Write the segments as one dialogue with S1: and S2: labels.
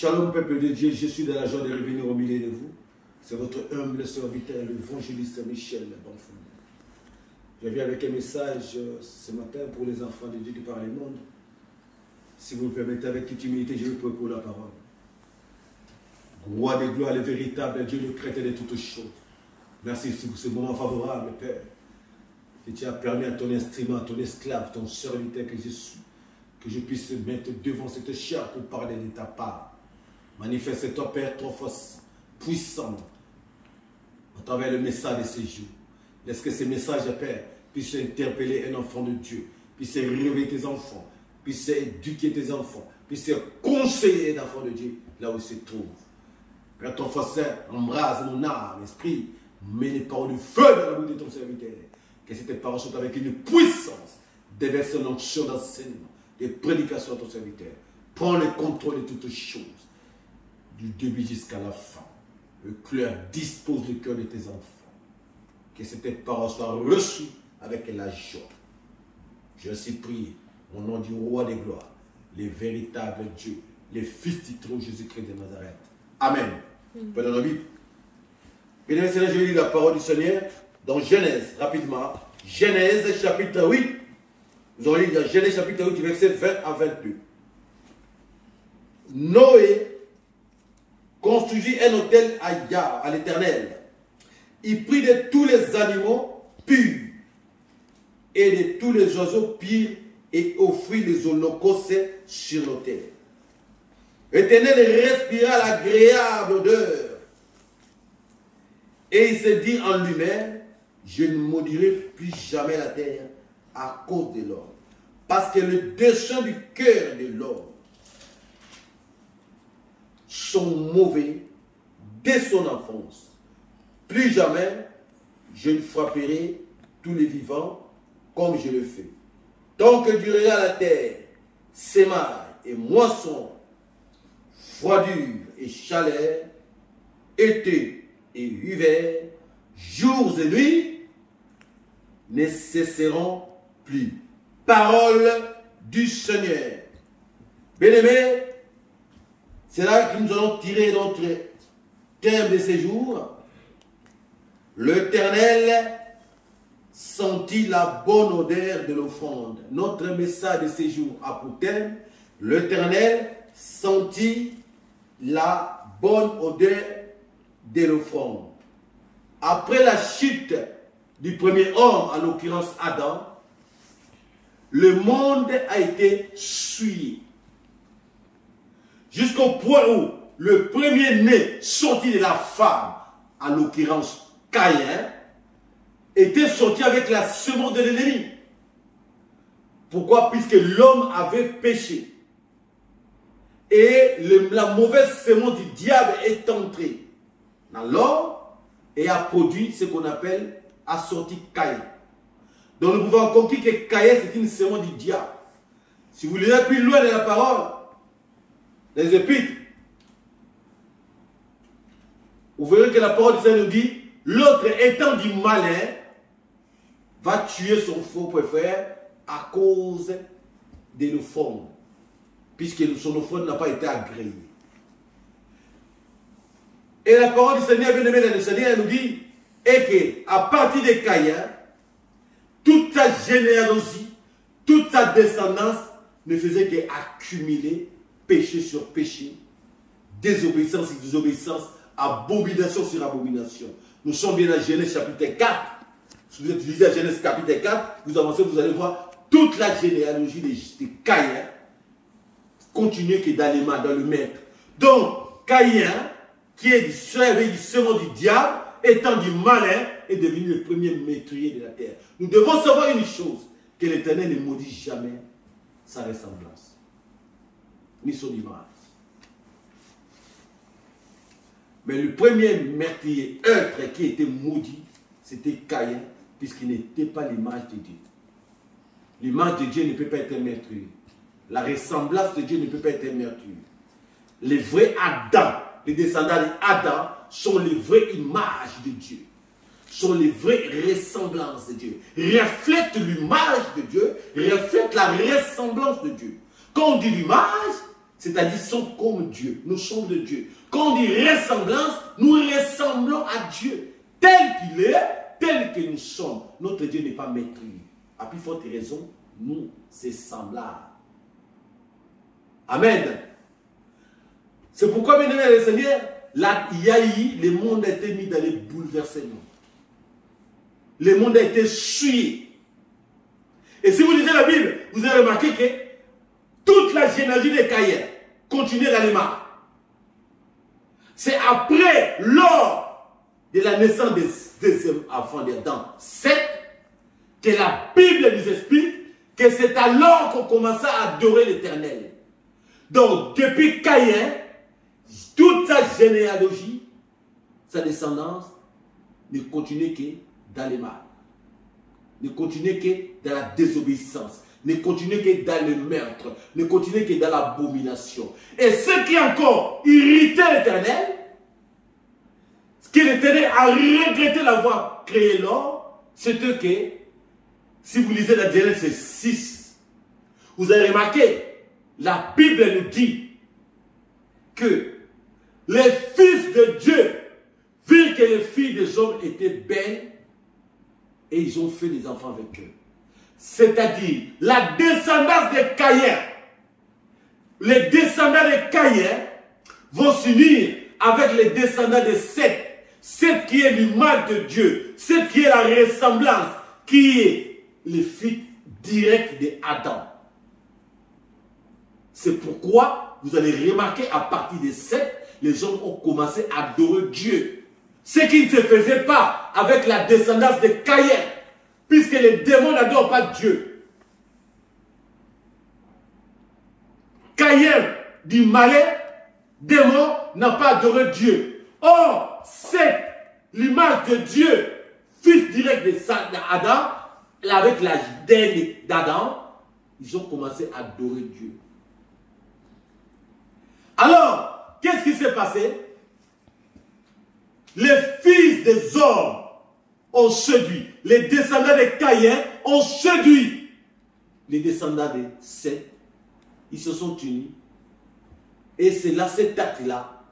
S1: Shalom peuple de Dieu, je suis dans la joie de revenir au milieu de vous. C'est votre humble serviteur, l'évangéliste Michel Bonfond. Je viens avec un message ce matin pour les enfants de Dieu qui parlent le monde. Si vous me permettez, avec toute humilité, je vais pour la parole. Roi de gloire, le véritable Dieu, le créateur de toutes choses. Merci pour ce moment favorable, Père. Que tu as permis à ton instrument, à ton esclave, ton serviteur que je suis, que je puisse mettre devant cette chair pour parler de ta part. Manifeste-toi, Père, ton force puissante à travers le message de ces jours. Laisse que ces messages, Père, puissent interpeller un enfant de Dieu, puissent réveiller tes enfants, puissent éduquer tes enfants, puissent conseiller les enfants de Dieu là où ils se trouvent. Père, ton force embrase mon âme, esprit, mets les paroles du feu dans la bouche de ton serviteur. Que ces paroles soient avec une puissance, déverse l'onction d'enseignement, de prédication à ton serviteur. Prends le contrôle de toutes choses, du début jusqu'à la fin. Le cœur dispose le cœur de tes enfants. Que cette parole soit reçue avec la joie. Je suis prié au nom du roi des gloires, les véritables dieux, les fils du trône Jésus-Christ de Nazareth. Amen. Prenons la Bible. Mesdames et messieurs, je lis la parole du Seigneur dans Genèse, rapidement. Genèse chapitre 8. Nous allons lire Genèse chapitre 8, versets 20 à 22. Noé construisit un autel à Yah, à l'Éternel. Il prit de tous les animaux purs et de tous les oiseaux purs et offrit les holocaustes sur l'autel. L'Éternel respira l'agréable odeur. Et il se dit en lui-même, je ne maudirai plus jamais la terre à cause de l'homme. Parce que le dessein du cœur de l'homme sont mauvais dès son enfance. Plus jamais je ne frapperai tous les vivants comme je le fais. Tant que durera la terre, sémaille et moisson, froidure et chaleur, été et hiver, jours et nuits, ne cesseront plus. Parole du Seigneur. Bien-aimés, c'est là que nous allons tirer notre thème de ces jours. L'Éternel sentit la bonne odeur de l'offrande. Notre message de ces jours a pour thème, l'Éternel sentit la bonne odeur de l'offrande. Après la chute du premier homme, en l'occurrence Adam, le monde a été souillé. Jusqu'au point où le premier-né sorti de la femme, en l'occurrence Caïn, était sorti avec la semence de l'ennemi. Pourquoi? Puisque l'homme avait péché. Et la mauvaise semence du diable est entrée dans l'homme et a produit ce qu'on appelle, a sorti Caïn. Donc nous pouvons conclure que Caïn c'est une semence du diable. Si vous lisez plus loin de la parole, les épîtres, vous verrez que la parole du Seigneur nous dit, l'autre étant du malin, va tuer son faux frère à cause de l'offrande, puisque son offrande n'a pas été agréée. Et la parole du Seigneur, bien aimé dans le Seigneur, elle nous dit, et qu'à partir de Caïn, toute sa généalogie, toute sa descendance ne faisait qu'accumuler péché sur péché, désobéissance sur désobéissance, abomination sur abomination. Nous sommes bien à Genèse chapitre 4. Si vous utilisez à Genèse chapitre 4, vous avancez, vous allez voir toute la généalogie de Caïn continuer que dans les mains, dans le maître. Donc, Caïn, qui est du second du diable, étant du malin, est devenu le premier meurtrier de la terre. Nous devons savoir une chose, que l'Éternel ne maudit jamais sa ressemblance, ni son image. Mais le premier meurtrier, œuvre qui était maudit, c'était Caïn, puisqu'il n'était pas l'image de Dieu. L'image de Dieu ne peut pas être meurtrier. La ressemblance de Dieu ne peut pas être meurtrier. Les vrais Adam, les descendants d'Adam, sont les vraies images de Dieu. Sont les vraies ressemblances de Dieu. Reflètent l'image de Dieu, reflètent la ressemblance de Dieu. Quand on dit l'image, C'est-à-dire sont comme Dieu. Nous sommes de Dieu. Quand on dit ressemblance, nous ressemblons à Dieu. Tel qu'il est, tel que nous sommes. Notre Dieu n'est pas maîtrise. À plus forte raison, nous, c'est semblable. Amen. C'est pourquoi, bien aimé le Seigneur, le monde a été mis dans les bouleversements. Le monde a été souillé. Et si vous lisez la Bible, vous allez remarquer que toute la généalogie des Caïens continue dans les mares. C'est après, lors de la naissance des deuxième enfants d'Adam, Seth, que la Bible nous explique que c'est alors qu'on commença à adorer l'Éternel. Donc, depuis Caïn, toute sa généalogie, sa descendance, ne continue que dans les mal, ne continue que dans la désobéissance, ne continue que dans le meurtre, ne continue que dans l'abomination. Et ce qui encore irritait l'Éternel, ce que l'Éternel a regretté d'avoir créé l'homme, c'était que, si vous lisez la Genèse 6, vous avez remarqué, la Bible nous dit que les fils de Dieu virent que les filles des hommes étaient belles et ils ont fait des enfants avec eux. C'est-à-dire, la descendance de Caïn, les descendants de Caïn vont s'unir avec les descendants de Seth. Seth qui est l'image de Dieu, Seth qui est la ressemblance, qui est le fils direct d'Adam. C'est pourquoi vous allez remarquer à partir de Seth, les hommes ont commencé à adorer Dieu. Ce qui ne se faisait pas avec la descendance de Caïn, puisque les démons n'adorent pas Dieu. Caïn dit malin, démon n'a pas adoré Dieu. Or, Seth, l'image de Dieu, fils direct d'Adam, avec la DNA d'Adam, ils ont commencé à adorer Dieu. Alors, qu'est-ce qui s'est passé? Les fils des hommes ont séduit. Les descendants de Caïn ont séduit. Les descendants de Seth, ils se sont unis. Et c'est là, cet acte-là,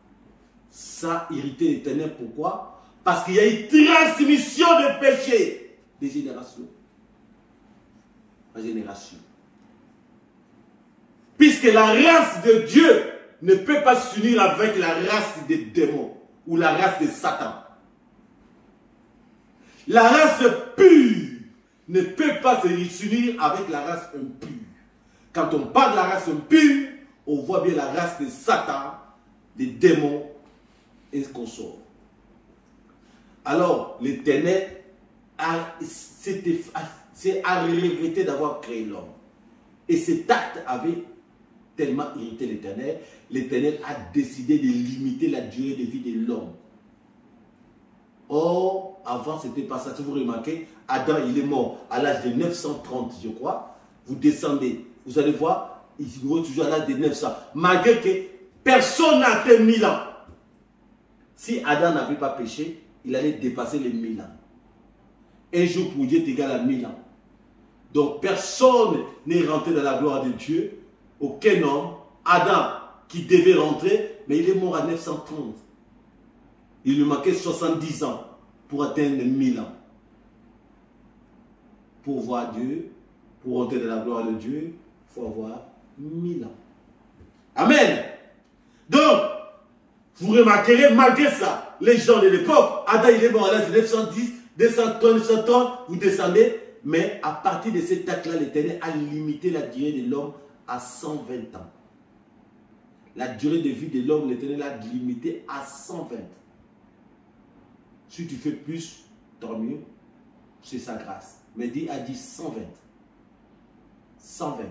S1: ça a irrité l'Éternel. Pourquoi? Parce qu'il y a une transmission de péché des générations en génération. Puisque la race de Dieu ne peut pas s'unir avec la race des démons ou la race de Satan. La race pure ne peut pas s'unir avec la race impure. Quand on parle de la race impure, on voit bien la race de Satan, des démons et consorts. Alors, l'Éternel s'est regretté d'avoir créé l'homme. Et cet acte avait tellement irrité l'Éternel, l'Éternel a décidé de limiter la durée de vie de l'homme. Or, avant, c'était pas ça. Si vous remarquez, Adam, il est mort à l'âge de 930, je crois. Vous descendez, vous allez voir, il est toujours à l'âge de 900. Malgré que personne n'a atteint 1000 ans. Si Adam n'avait pas péché, il allait dépasser les 1000 ans. Un jour pour Dieu est égal à 1000 ans. Donc, personne n'est rentré dans la gloire de Dieu. Aucun homme, Adam, qui devait rentrer, mais il est mort à 930. Il lui manquait 70 ans pour atteindre 1000 ans. Pour voir Dieu, pour rentrer dans la gloire de Dieu, il faut avoir 1000 ans. Amen. Donc, vous remarquerez, malgré ça, les gens de l'époque, Adam il est mort à l'âge de 910, 930, vous descendez, mais à partir de cet acte-là, l'Éternel a limité la durée de l'homme à 120 ans. La durée de vie de l'homme, l'Éternel a limité à 120. Si tu fais plus, tant mieux, c'est sa grâce. Mais Dieu a dit 120. 120.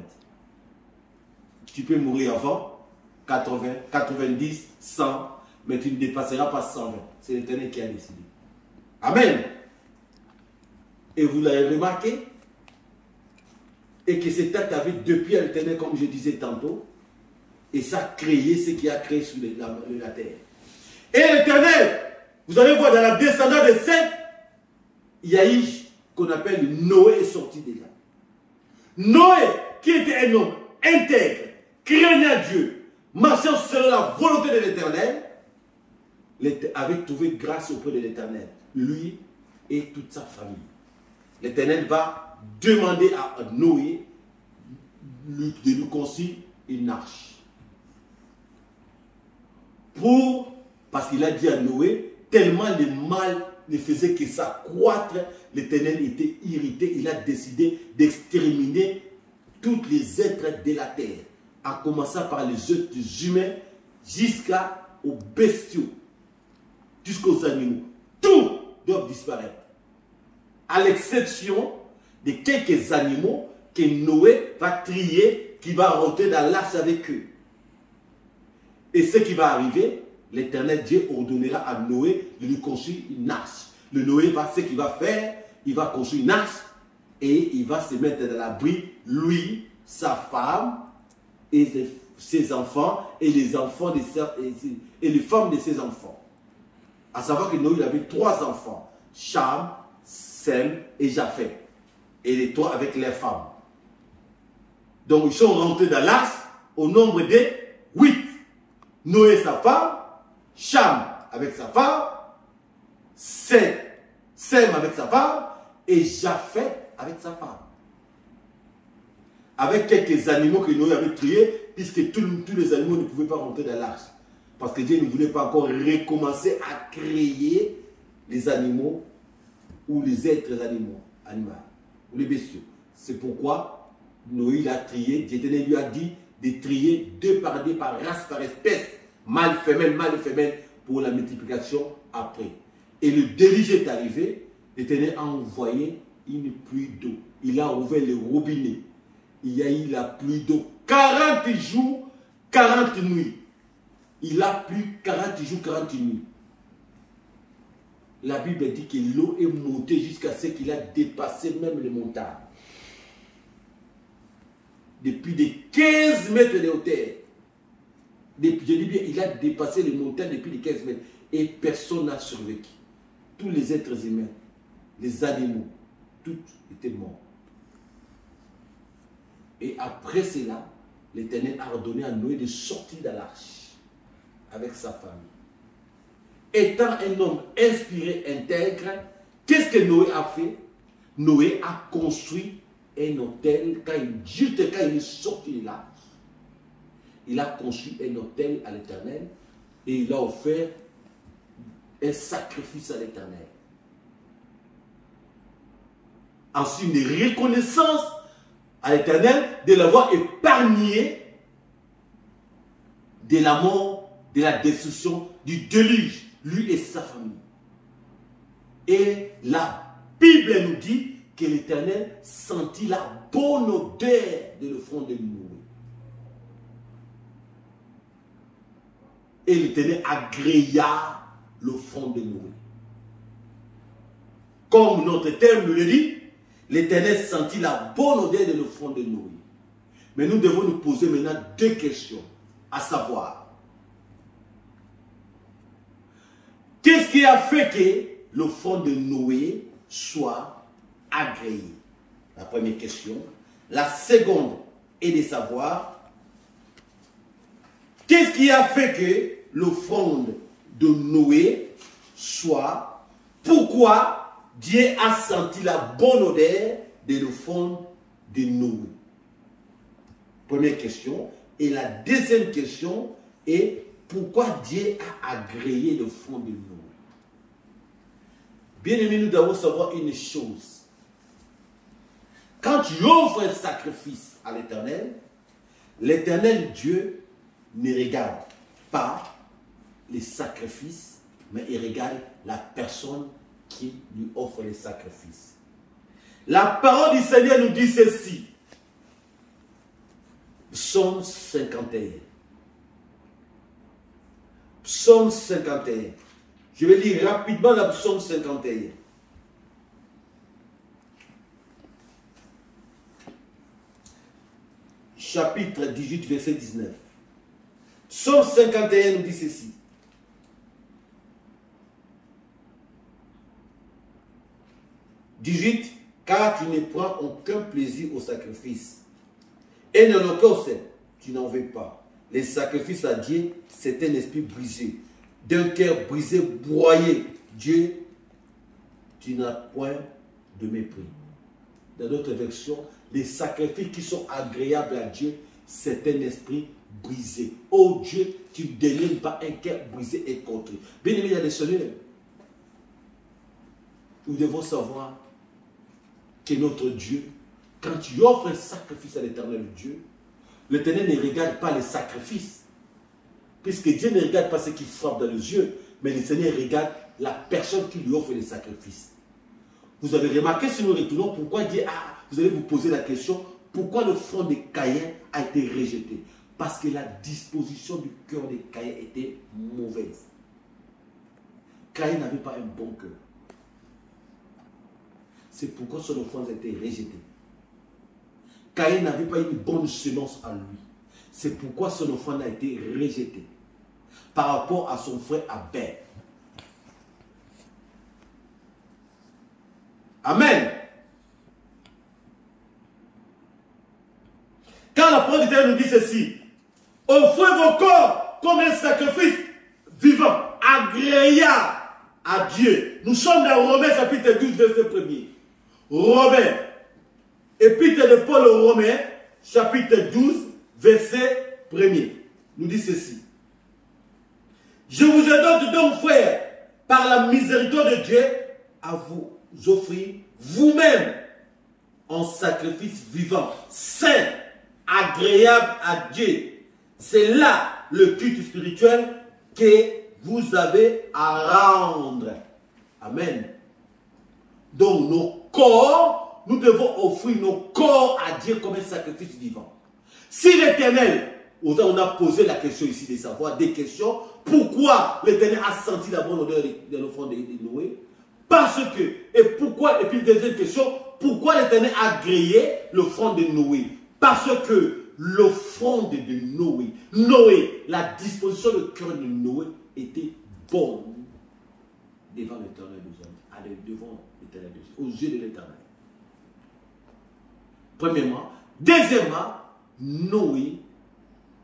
S1: Tu peux mourir avant, 80, 90, 100, mais tu ne dépasseras pas 120. C'est l'Éternel qui a décidé. Amen. Et vous l'avez remarqué, et que cet acte avait depuis à l'Éternel, comme je disais tantôt, et ça a créé ce qui a créé sur la terre. Et l'Éternel, vous allez voir dans la descendance de Seth, il y a eu qu'on appelle Noé est sorti de là. Noé, qui était un homme intègre, craignant Dieu, marchant selon la volonté de l'Éternel, avait trouvé grâce auprès de l'Éternel, lui et toute sa famille. L'Éternel va demander à Noé de lui construire une arche. Parce qu'il a dit à Noé, tellement le mal ne faisait que s'accroître, l'Éternel était irrité, il a décidé d'exterminer tous les êtres de la terre, en commençant par les êtres humains jusqu'aux bestiaux, jusqu'aux animaux. Tout doit disparaître, à l'exception de quelques animaux que Noé va trier, qui va rentrer dans l'arche avec eux. Et ce qui va arriver, l'Éternel Dieu ordonnera à Noé de lui construire une arche. Le Noé ce qu'il va faire, il va construire une arche et il va se mettre dans l'abri, lui, sa femme et ses enfants et les enfants et les femmes de ses enfants. À savoir que Noé avait 3 enfants, Cham, Sem et Japheth, et les 3 avec leurs femmes. Donc ils sont rentrés dans l'arche au nombre de 8. Noé sa femme, Cham avec sa femme, Sem avec sa femme et Japheth avec sa femme. Avec quelques animaux que Noé avait triés, puisque tous les animaux ne pouvaient pas rentrer dans l'arche. Parce que Dieu ne voulait pas encore recommencer à créer les animaux ou les êtres animaux, ou les bestiaux. C'est pourquoi Noé l'a trié. L'Éternel lui a dit de trier 2 par 2 par race, par espèce, mâle, femelle, pour la multiplication après. Et le déluge est arrivé, l'Éternel a envoyé une pluie d'eau. Il a ouvert le robinet. Il y a eu la pluie d'eau. 40 jours, 40 nuits. Il a plu 40 jours, 40 nuits. La Bible dit que l'eau est montée jusqu'à ce qu'il a dépassé même les montagnes. Depuis des 15 mètres de hauteur. Je dis bien, il a dépassé les montagnes depuis les 15 mètres. Et personne n'a survécu. Tous les êtres humains, les animaux, tout était mort. Et après cela, l'Éternel a ordonné à Noé de sortir de l'arche avec sa famille. Étant un homme inspiré, intègre, qu'est-ce que Noé a fait? Noé a construit un autel. Quand il est sorti de l'arche, il a construit un autel à l'Éternel et il a offert un sacrifice à l'Éternel. Ensuite, une reconnaissance à l'Éternel de l'avoir épargné de la mort, de la destruction, du déluge, lui et sa famille. Et la Bible nous dit que l'Éternel sentit la bonne odeur de l'offrande de Noé. Et l'Éternel agréa l'offrande de Noé. Comme notre terme le dit, l'Éternel sentit la bonne odeur de l'offrande de Noé. Mais nous devons nous poser maintenant 2 questions, à savoir, qu'est-ce qui a fait que l'offrande de Noé soit agréée? La première question. La seconde est de savoir, qu'est-ce qui a fait que l'offrande de Noé soit, pourquoi Dieu a senti la bonne odeur de l'offrande de Noé? Première question. Et la deuxième question est, pourquoi Dieu a agréé l'offrande de Noé? Bien aimé, nous devons savoir une chose. Quand tu offres un sacrifice à l'Éternel, l'Éternel Dieu ne regarde pas les sacrifices, mais il regarde la personne qui lui offre les sacrifices. La parole du Seigneur nous dit ceci. Psaume 51. Psaume 51. Je vais lire rapidement la Psaume 51. Chapitre 18, verset 19. Psaume 51 nous dit ceci. « 18. Car tu ne prends aucun plaisir au sacrifice, et ne l'holocauste, tu n'en veux pas. les sacrifices à Dieu, c'est un esprit brisé. D'un cœur brisé, broyé. Dieu, tu n'as point de mépris. Dans d'autres versions, les sacrifices qui sont agréables à Dieu, c'est un esprit brisé. Oh Dieu, tu ne délèves pas un cœur brisé et contrit. Bien-aimés dans le Seigneur, nous devons savoir que notre Dieu, quand tu offres un sacrifice à l'Éternel Dieu, l'Éternel ne regarde pas les sacrifices. Puisque Dieu ne regarde pas ce qui frappe dans les yeux, mais le Seigneur regarde la personne qui lui offre les sacrifices. Vous avez remarqué, si nous retournons, pourquoi Dieu a... Vous allez vous poser la question, pourquoi l'offrande de Caïn a été rejetée? Parce que la disposition du cœur de Caïn était mauvaise. Caïn n'avait pas un bon cœur. C'est pourquoi son offrande a été rejetée. Caïn n'avait pas une bonne semence en lui. C'est pourquoi son offrande a été rejetée par rapport à son frère Abel. Amen. Quand la parole de Dieu nous dit ceci, offrez vos corps comme un sacrifice vivant, agréable à Dieu. Nous sommes dans Romains chapitre 12, verset 1er. Romains, épître de Paul aux Romains, chapitre 12, verset 1er. Nous dit ceci. Je vous exhorte donc, frères, par la miséricorde de Dieu, à vous offrir vous-même en sacrifice vivant, saint, agréable à Dieu. C'est là le culte spirituel que vous avez à rendre. Amen. Donc nos corps, nous devons offrir nos corps à Dieu comme un sacrifice vivant. Si l'Éternel, on a posé la question ici de savoir des questions, pourquoi l'Éternel a senti la bonne odeur de l'offrande de Noé? Parce que, et pourquoi, et puis deuxième question, pourquoi l'Éternel a grillé l'offrande de Noé? Parce que l'offrande de Noé, la disposition de cœur de Noé était bonne devant l'Éternel devant l'Éternel, aux yeux de l'Éternel. Premièrement. Deuxièmement, Noé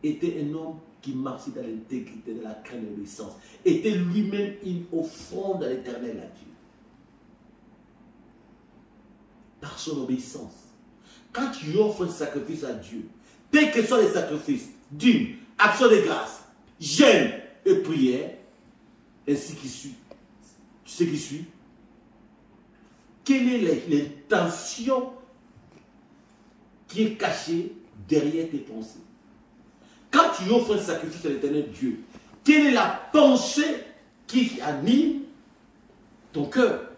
S1: était un homme qui marchait dans l'intégrité, de la crainte de l'obéissance, était lui-même une offrande à l'Éternel à Dieu. Par son obéissance. Quand tu offres un sacrifice à Dieu, quels que soient les sacrifices, d'une action de grâce, jeûne et prière, ainsi qui suit, ce qui suit, quelle est l'intention qui est cachée derrière tes pensées? Quand tu offres un sacrifice à l'Éternel Dieu, quelle est la pensée qui anime ton cœur?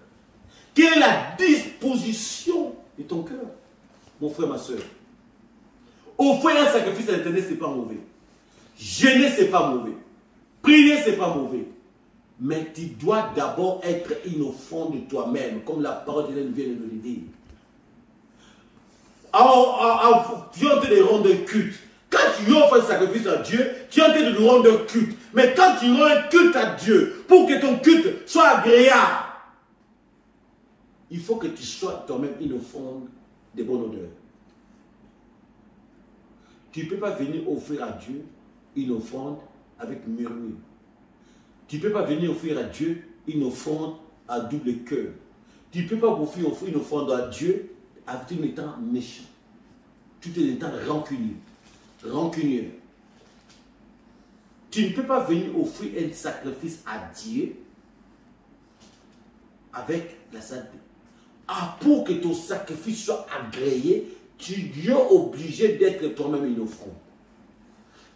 S1: Quelle est la disposition de ton cœur? Mon frère, ma soeur, offrir un sacrifice à l'Éternel, ce n'est pas mauvais. Jeûner, ce n'est pas mauvais. Prier, ce n'est pas mauvais. Mais tu dois d'abord être une offrande de toi-même, comme la parole de Dieu vient de nous le dire. Tu es en train de rendre culte. Quand tu offres un sacrifice à Dieu, tu es en train de nous rendre culte. Mais quand tu rends un culte à Dieu, pour que ton culte soit agréable, il faut que tu sois toi-même une offrande de bonne odeur. Tu ne peux pas venir offrir à Dieu une offrande avec murmure. Tu ne peux pas venir offrir à Dieu une offrande à double cœur. Tu ne peux pas offrir une offrande à Dieu avec tout en étant méchant, tout en étant rancunier. Tu ne peux pas venir offrir un sacrifice à Dieu avec la saleté. Ah, pour que ton sacrifice soit agréé, tu es obligé d'être toi-même une offrande.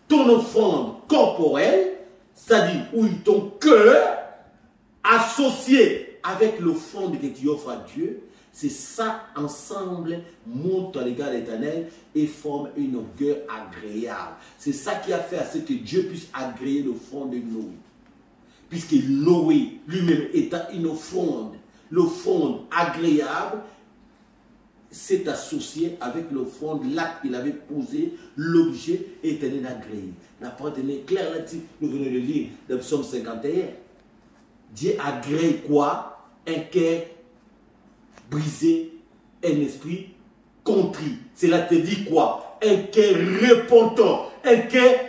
S1: Ton offrande corporelle, c'est-à-dire où ton cœur associé avec l'offrande que tu offres à Dieu, c'est ça ensemble monte à l'égard de l'Éternel et forme une odeur agréable. C'est ça qui a fait à ce que Dieu puisse agréer l'offrande de Noé. Puisque Noé lui-même étant une offrande, l'offrande agréable s'est associé avec l'offrande, l'acte qu'il avait posé, l'objet éternel agréé. La parole est claire là-dessus. Nous venons de lire dans le psaume 51. Dieu agrée quoi? Un cœur brisé, un esprit contrit. Cela te dit quoi? Un cœur repentant, un cœur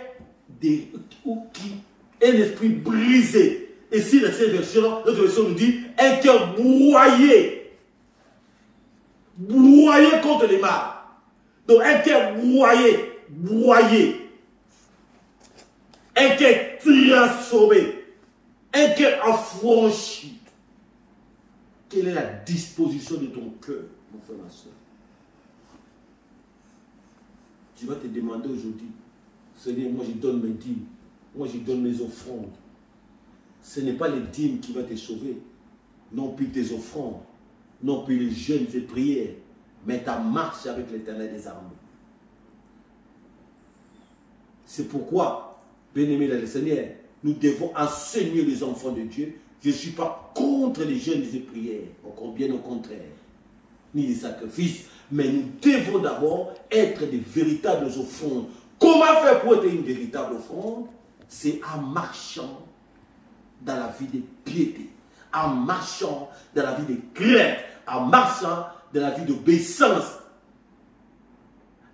S1: un esprit brisé. Et si dans cette version, notre version nous dit un cœur broyé. Broyé contre les mal. Donc un cœur broyé, broyé. Un cœur transformé. Un cœur affranchi. Quelle est la disposition de ton cœur, mon frère, ma soeur? Tu vas te demander aujourd'hui, Seigneur, moi je donne mes dîmes, moi je donne mes offrandes. Ce n'est pas les dîmes qui vont te sauver, non plus tes offrandes, non plus les jeûnes et prières, mais ta marche avec l'Éternel des armées. C'est pourquoi, bien-aimés dans le Seigneur, nous devons enseigner les enfants de Dieu. Je ne suis pas contre les jeûnes et prières, encore bien au contraire, ni les sacrifices, mais nous devons d'abord être des véritables offrandes. Comment faire pour être une véritable offrande? C'est en marchant dans la vie de piété, en marchant dans la vie de crainte, en marchant dans la vie d'obéissance,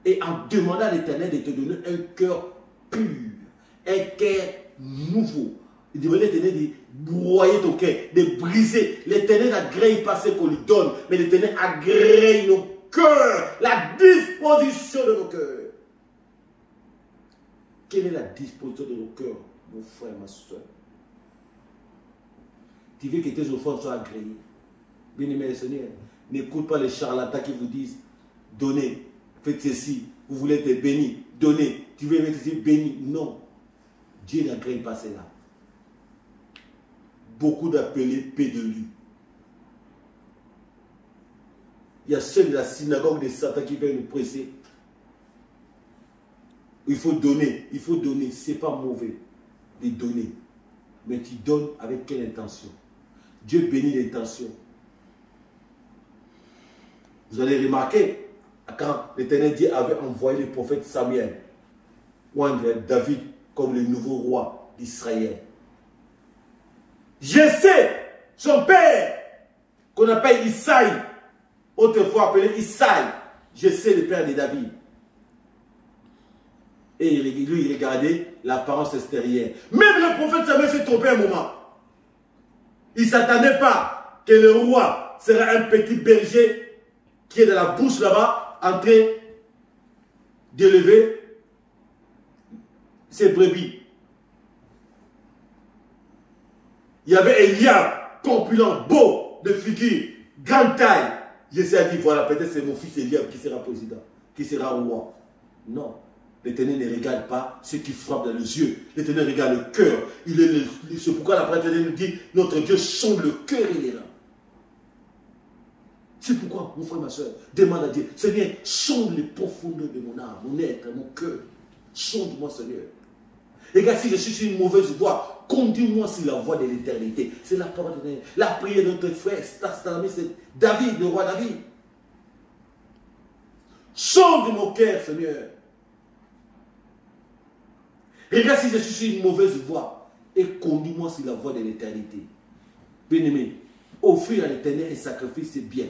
S1: et en demandant à l'Éternel de te donner un cœur pur, un cœur nouveau. Il demandait à l'Éternel de broyer ton cœur, de briser. L'Éternel n'agrée pas ce qu'on lui donne, mais l'Éternel agrée nos cœurs, la disposition de nos cœurs. Quelle est la disposition de nos cœurs, mon frère, ma soeur? Tu veux que tes offrandes soient agréées. Bien-aimé le Seigneur, n'écoute pas les charlatans qui vous disent donnez, faites ceci, vous voulez être béni, donnez, tu veux être béni. Non, Dieu n'agrée pas cela. Beaucoup d'appelés paient de lui. Il y a ceux de la synagogue de Satan qui viennent nous presser. Il faut donner, il faut donner. Ce n'est pas mauvais de donner. Mais tu donnes avec quelle intention? Dieu bénit l'intention. Vous allez remarquer, quand l'Éternel Dieu avait envoyé le prophète Samuel, ou David comme le nouveau roi d'Israël. Je sais, son père, qu'on appelle Isaïe, autrefois appelé Isaïe, je sais le père de David. Et lui, il regardait l'apparence extérieure. Même le prophète Samuel s'est trompé un moment. Il ne s'attendait pas que le roi serait un petit berger qui est dans la bouche là-bas, en train d'élever ses brebis. Il y avait Eliab, corpulent, beau, de figure, grande taille. Jésus dit, voilà, peut-être c'est mon fils Eliab qui sera président, qui sera roi. Non. L'Éternel ne regarde pas ce qui frappe dans les yeux. L'Éternel regarde le cœur. C'est pourquoi la parole de Dieu nous dit, notre Dieu sonde le cœur et les reins. C'est pourquoi, mon frère, ma soeur, demande à Dieu, Seigneur, sonde les profondeurs de mon âme, mon être, mon cœur. Sonde-moi, Seigneur. Regarde, si je suis sur une mauvaise voie, conduis-moi sur la voie de l'éternité. C'est la parole de Dieu. La prière de notre frère, c'est David, le roi David. Sonde mon cœur, Seigneur. Regarde si je suis sur une mauvaise voie et conduis-moi sur la voie de l'éternité. Bien-aimé, offrir à l'Éternel un sacrifice, c'est bien.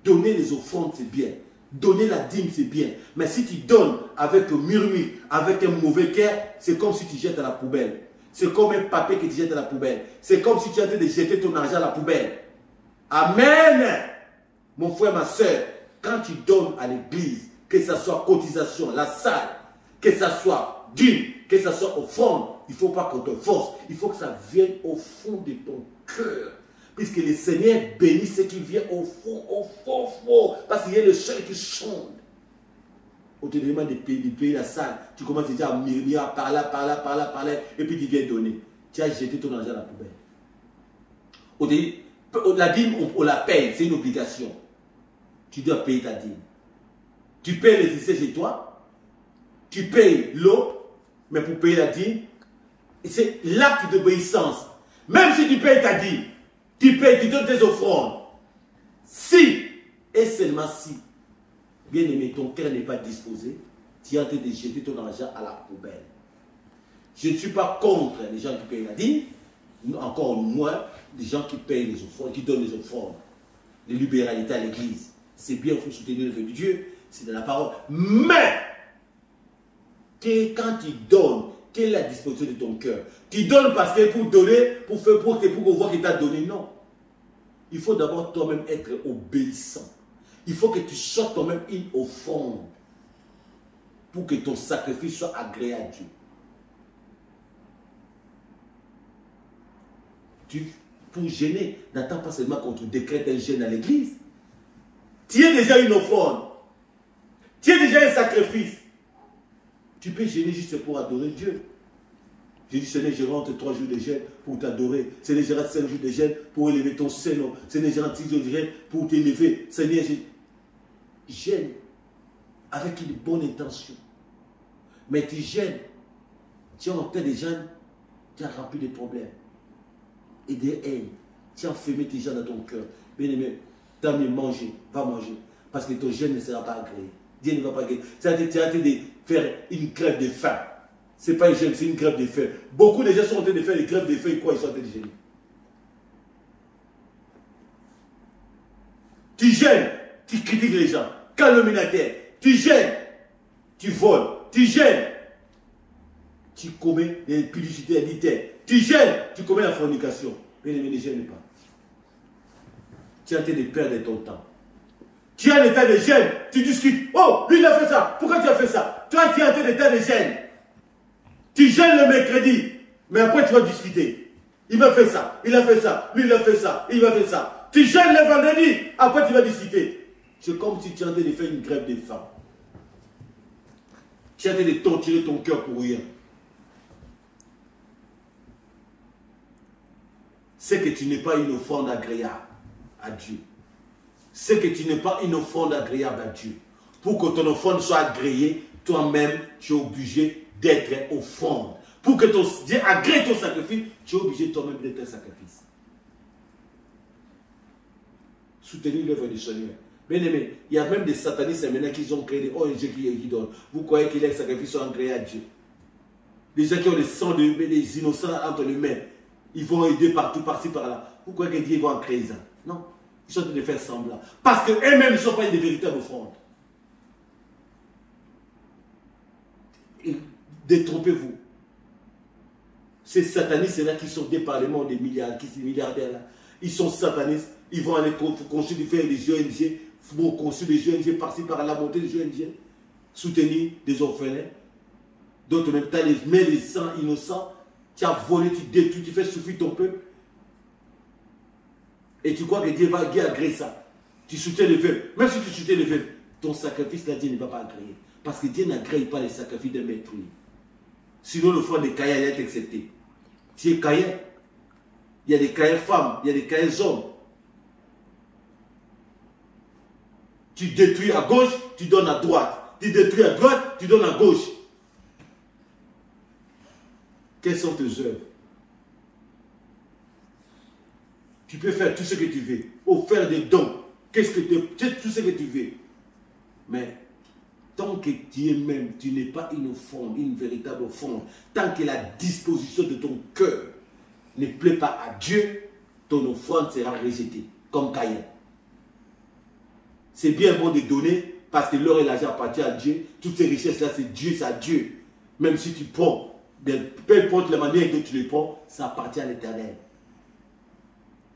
S1: Donner les offrandes, c'est bien. Donner la dîme, c'est bien. Mais si tu donnes avec un murmure, avec un mauvais cœur, c'est comme si tu jettes à la poubelle. C'est comme un papier que tu jettes à la poubelle. C'est comme si tu es en train de jeter ton argent à la poubelle. Amen. Mon frère, ma soeur, quand tu donnes à l'église, que ce soit cotisation, la salle, que ce soit dîme, que ce soit offrande, il ne faut pas qu'on te force. Il faut que ça vienne au fond de ton cœur. Puisque le Seigneur bénit ce qui vient au fond, au fond, au fond. Parce qu'il y a le seul qui sonde. On te demande de payer la salle. Tu commences déjà à murmurer, à parler, et puis tu viens donner. Tu as jeté ton argent à la poubelle. On dit, la dîme, on la paye, c'est une obligation. Tu dois payer ta dîme. Tu payes l'électricité chez toi, tu payes l'eau, mais pour payer la dîme, c'est l'acte d'obéissance. Même si tu payes ta dîme, tu payes, tu donnes tes offrandes. Si, et seulement si, bien aimé, ton cœur n'est pas disposé, tu es en train de jeter ton argent à la poubelle. Je ne suis pas contre les gens qui payent la dîme, encore moins les gens qui payent les offrandes, qui donnent les offrandes. Les libéralités à l'église. C'est bien, il faut soutenir le vœu de Dieu, c'est de la parole. Mais, que quand tu donnes quelle est la disposition de ton cœur? Tu donnes parce que pour donner, pour qu'on voit qu'il t'a donné, non. Il faut d'abord toi-même être obéissant. Il faut que tu sortes toi-même une offrande pour que ton sacrifice soit agréé à Dieu. Pour gêner, n'attends pas seulement qu'on te décrète un jeûne à l'église. Tu es déjà une offrande. Tu es déjà un sacrifice. Tu peux gêner juste pour adorer Dieu. J'ai dit, Seigneur, je rentre 3 jours de jeûne pour t'adorer. Seigneur, je rentre 5 jours de jeûne pour élever ton Seigneur. Seigneur, je rentre 6 jours de jeûne pour t'élever. Seigneur, je gêne avec une bonne intention. Mais tu gênes. Tu es en train de jeûne, tu as rempli des problèmes et des haines. Tu as enfermé tes gens dans ton cœur. Bien aimé, t'as mieux manger, va manger. Parce que ton jeûne ne sera pas agréé. Dieu ne va pas agréer. Tu as en train de faire une grève de faim. Ce n'est pas un jeûne, c'est une grève de faim. Beaucoup de gens sont en train de faire des grèves de faim et quoi? Ils sont en train de jeûner. Tu gênes, tu critiques les gens, calomniateur, tu gênes, tu voles, tu gênes, tu commets des publicités éditées, tu gênes, tu commets la fornication. Bien aimé, ne gêne pas. Tu es en train de perdre ton temps. Tu es en état de gêne, tu discutes. Oh, lui il a fait ça, pourquoi tu as fait ça? Toi tu es en train d'état de gêne. Tu gênes le mercredi, mais après tu vas discuter. Il m'a fait ça, il a fait ça, lui il a fait ça, il m'a fait ça. Tu gênes le vendredi, après tu vas discuter. C'est comme si tu es en train de faire une grève de faim. Tu es en train de torturer ton cœur pour rien. C'est que tu n'es pas une offrande agréable à Dieu. C'est que tu n'es pas une offrande agréable à Dieu. Pour que ton offrande soit agréée, toi-même, tu es obligé d'être offrande. Pour que Dieu agrée ton sacrifice, tu es obligé toi-même d'être un sacrifice. Soutenir l'œuvre du Seigneur. Bien aimé, il y a même des satanistes maintenant qui ont créé des ONG qui donnent. Vous croyez que les sacrifices sont agréés à Dieu? Les gens qui ont le sang des innocents entre les mains, ils vont aider partout, par-ci, par-là. Vous croyez que Dieu va en créer ça? Non. Ils sont en train de faire semblant. Parce qu'eux-mêmes ne sont pas des véritables offrandes. Détrompez-vous. Ces satanistes-là qui sont des parlements des milliards, qui sont milliardaires-là, ils sont satanistes. Ils vont aller construire, faire des ONG, vont construire des ONG par-ci, par-là, monter des ONG, soutenir des orphelins. D'autres même, tu as les mains des sangs innocents, tu as volé, tu détruis, tu fais souffrir ton peuple. Et tu crois que Dieu va agréer ça. Tu soutiens le peuple. Même si tu soutiens le peuple, ton sacrifice, là, Dieu ne va pas agréer. Parce que Dieu n'agrée pas les sacrifices d'un maître. Sinon, le front des caïens est accepté. Tu es caïen. Il y a des caïens femmes, il y a des caïens hommes. Tu détruis à gauche, tu donnes à droite. Tu détruis à droite, tu donnes à gauche. Quelles sont tes œuvres? Tu peux faire tout ce que tu veux. Offrir des dons. Tout ce que tu veux. Mais tant que tu es même, tu n'es pas une offrande, une véritable offrande. Tant que la disposition de ton cœur ne plaît pas à Dieu, ton offrande sera rejetée. Comme Caïn. C'est bien bon de donner parce que l'or et l'argent appartiennent à Dieu. Toutes ces richesses-là, c'est à Dieu. Même si tu prends, peu importe la manière dont tu les prends, ça appartient à l'Éternel.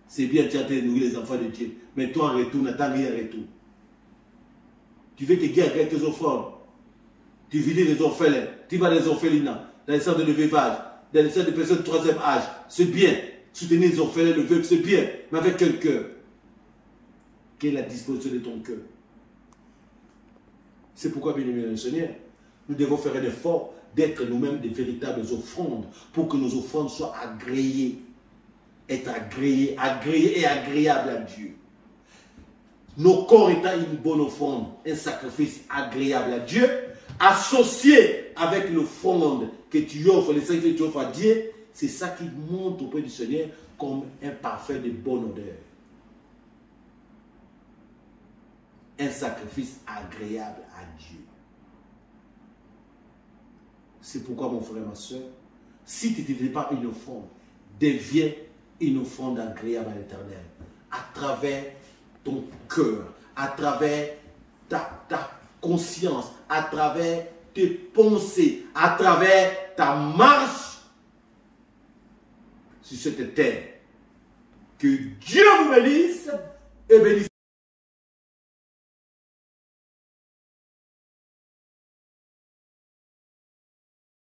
S1: C'est bien, tu as de nourrir les enfants de Dieu. Mais toi, en retour, n'attends rien en retour. Tu veux que Dieu agrée tes offrandes. Tu visites les orphelins. Tu vas dans les orphelinats, dans les centres de veuvage, dans les centres de personnes de 3e âge. C'est bien. Soutenir les orphelins, le veuve, c'est bien. Mais avec quel cœur? Quelle est la disposition de ton cœur? C'est pourquoi, bien aimé le Seigneur, nous devons faire un effort d'être nous-mêmes des véritables offrandes pour que nos offrandes soient agréées. Être agréées et agréables à Dieu. Nos corps étant une bonne offrande, un sacrifice agréable à Dieu, associé avec l'offrande que tu offres, les sacrifices que tu offres à Dieu, c'est ça qui monte auprès du Seigneur comme un parfum de bonne odeur. Un sacrifice agréable à Dieu. C'est pourquoi, mon frère, ma soeur, si tu n'étais pas une offrande, deviens une offrande agréable à l'Éternel. À travers ton cœur, à travers ta conscience, à travers tes pensées, à travers ta marche sur cette terre. Que Dieu vous bénisse et bénisse.